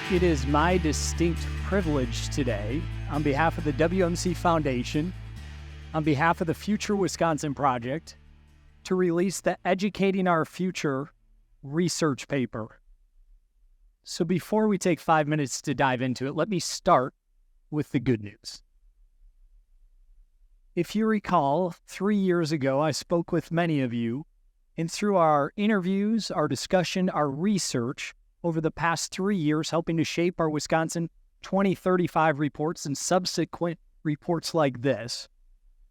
It is my distinct privilege today, on behalf of the WMC Foundation, on behalf of the Future Wisconsin Project, to release the Educating Our Future research paper. So before we take 5 minutes to dive into it, let me start with the good news. If you recall, 3 years ago, I spoke with many of you, and through our interviews, our discussion, our research, over the past 3 years, helping to shape our Wisconsin 2035 reports and subsequent reports like this,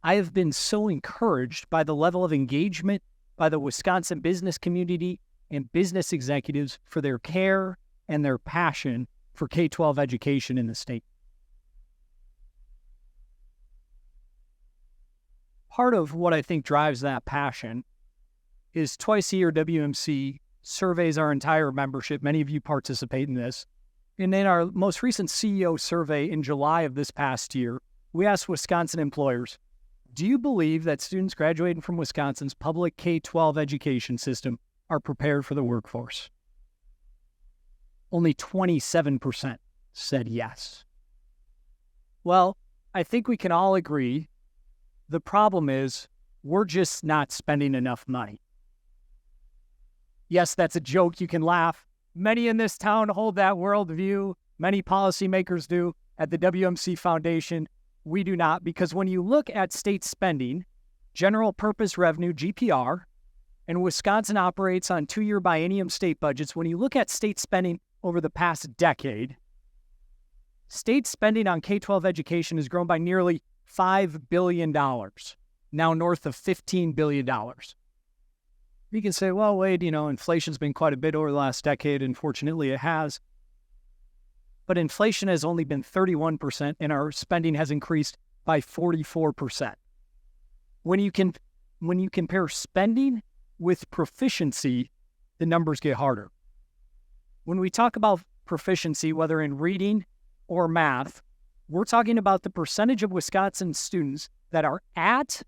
I have been so encouraged by the level of engagement by the Wisconsin business community and business executives for their care and their passion for K-12 education in the state. Part of what I think drives that passion is twice a year WMC surveys our entire membership. Many of you participate in this. And in our most recent CEO survey in July of this past year, we asked Wisconsin employers, do you believe that students graduating from Wisconsin's public K-12 education system are prepared for the workforce? Only 27% said yes. Well, I think we can all agree the problem is we're just not spending enough money. Yes, that's a joke. You can laugh. Many in this town hold that worldview. Many policymakers do. At the WMC Foundation, we do not, because when you look at state spending, general purpose revenue, GPR, and Wisconsin operates on 2-year biennium state budgets, when you look at state spending over the past decade, state spending on K-12 education has grown by nearly $5 billion, now north of $15 billion. You can say, well, Wade, inflation's been quite a bit over the last decade, and fortunately it has. But inflation has only been 31%, and our spending has increased by 44%. When you compare spending with proficiency, the numbers get harder. When we talk about proficiency, whether in reading or math, we're talking about the percentage of Wisconsin students that are at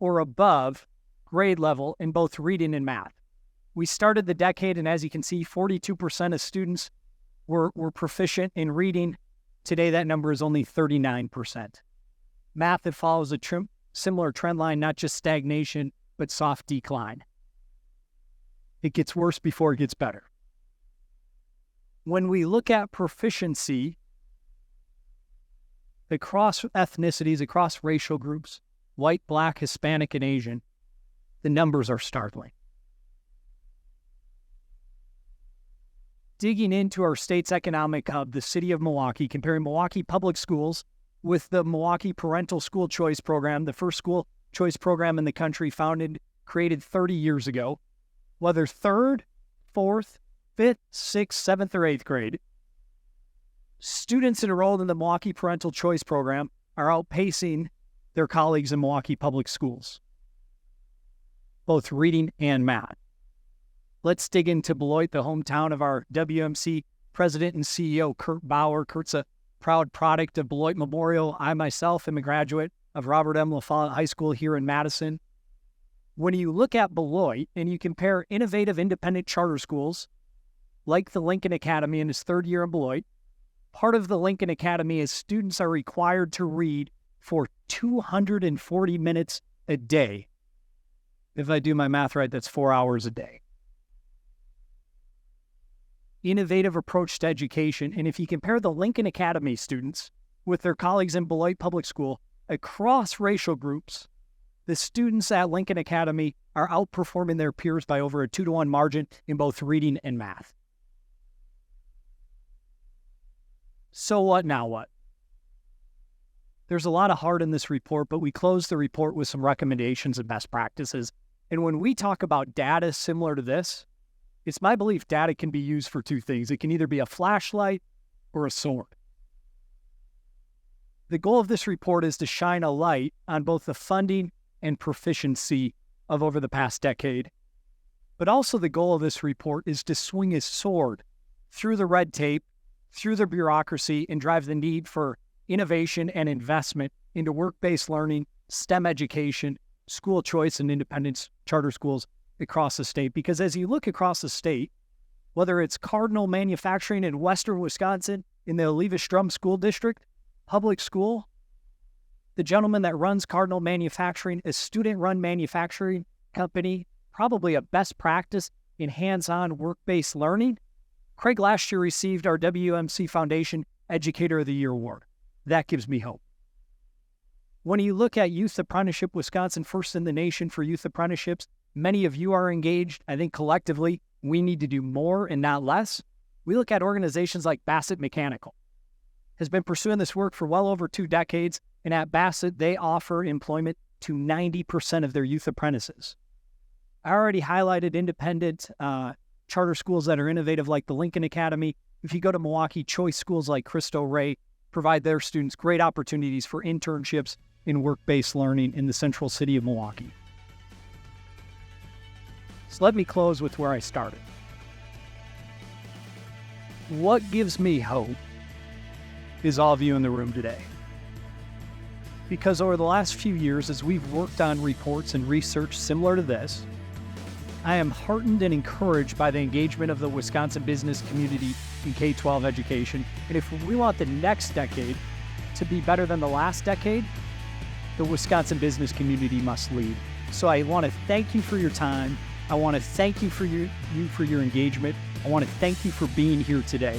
or above grade level in both reading and math. We started the decade, and as you can see, 42% of students were proficient in reading. Today, that number is only 39%. Math, it follows a similar trend line, not just stagnation, but soft decline. It gets worse before it gets better. When we look at proficiency across ethnicities, across racial groups, white, black, Hispanic, and Asian, the numbers are startling. Digging into our state's economic hub, the city of Milwaukee, comparing Milwaukee public schools with the Milwaukee Parental School Choice Program, the first school choice program in the country, created 30 years ago. Whether 3rd, 4th, 5th, 6th, 7th, or 8th grade, students enrolled in the Milwaukee Parental Choice Program are outpacing their colleagues in Milwaukee public schools, both reading and math. Let's dig into Beloit, the hometown of our WMC president and CEO, Kurt Bauer. Kurt's a proud product of Beloit Memorial. I myself am a graduate of Robert M. LaFollette High School here in Madison. When you look at Beloit and you compare innovative independent charter schools like the Lincoln Academy in its 3rd year in Beloit, part of the Lincoln Academy is students are required to read for 240 minutes a day. If I do my math right, that's 4 hours a day. Innovative approach to education. And if you compare the Lincoln Academy students with their colleagues in Beloit Public School across racial groups, the students at Lincoln Academy are outperforming their peers by over a 2-to-1 margin in both reading and math. So what now what? There's a lot of heart in this report, but we closed the report with some recommendations and best practices. And when we talk about data similar to this, it's my belief data can be used for 2 things. It can either be a flashlight or a sword. The goal of this report is to shine a light on both the funding and proficiency of over the past decade. But also the goal of this report is to swing a sword through the red tape, through the bureaucracy, and drive the need for innovation and investment into work-based learning, STEM education, school choice, and independent charter schools across the state. Because as you look across the state, Whether it's Cardinal Manufacturing in Western Wisconsin in the Oliva-Strum School District, public school, the gentleman that runs Cardinal Manufacturing, a student-run manufacturing company, probably a best practice in hands-on work-based learning. Craig last year received our WMC Foundation Educator of the Year award. That gives me hope. When you look at Youth Apprenticeship Wisconsin, first in the nation for youth apprenticeships, many of you are engaged. I think collectively we need to do more and not less. We look at organizations like Bassett Mechanical, has been pursuing this work for well over 2 decades, and at Bassett, they offer employment to 90% of their youth apprentices. I already highlighted independent charter schools that are innovative like the Lincoln Academy. If you go to Milwaukee, choice schools like Cristo Rey provide their students great opportunities for internships in work-based learning in the central city of Milwaukee. So let me close with where I started. What gives me hope is all of you in the room today. Because over the last few years, as we've worked on reports and research similar to this, I am heartened and encouraged by the engagement of the Wisconsin business community in K-12 education. And if we want the next decade to be better than the last decade, the Wisconsin business community must lead. So I want to thank you for your time. I want to thank you for your engagement. I want to thank you for being here today.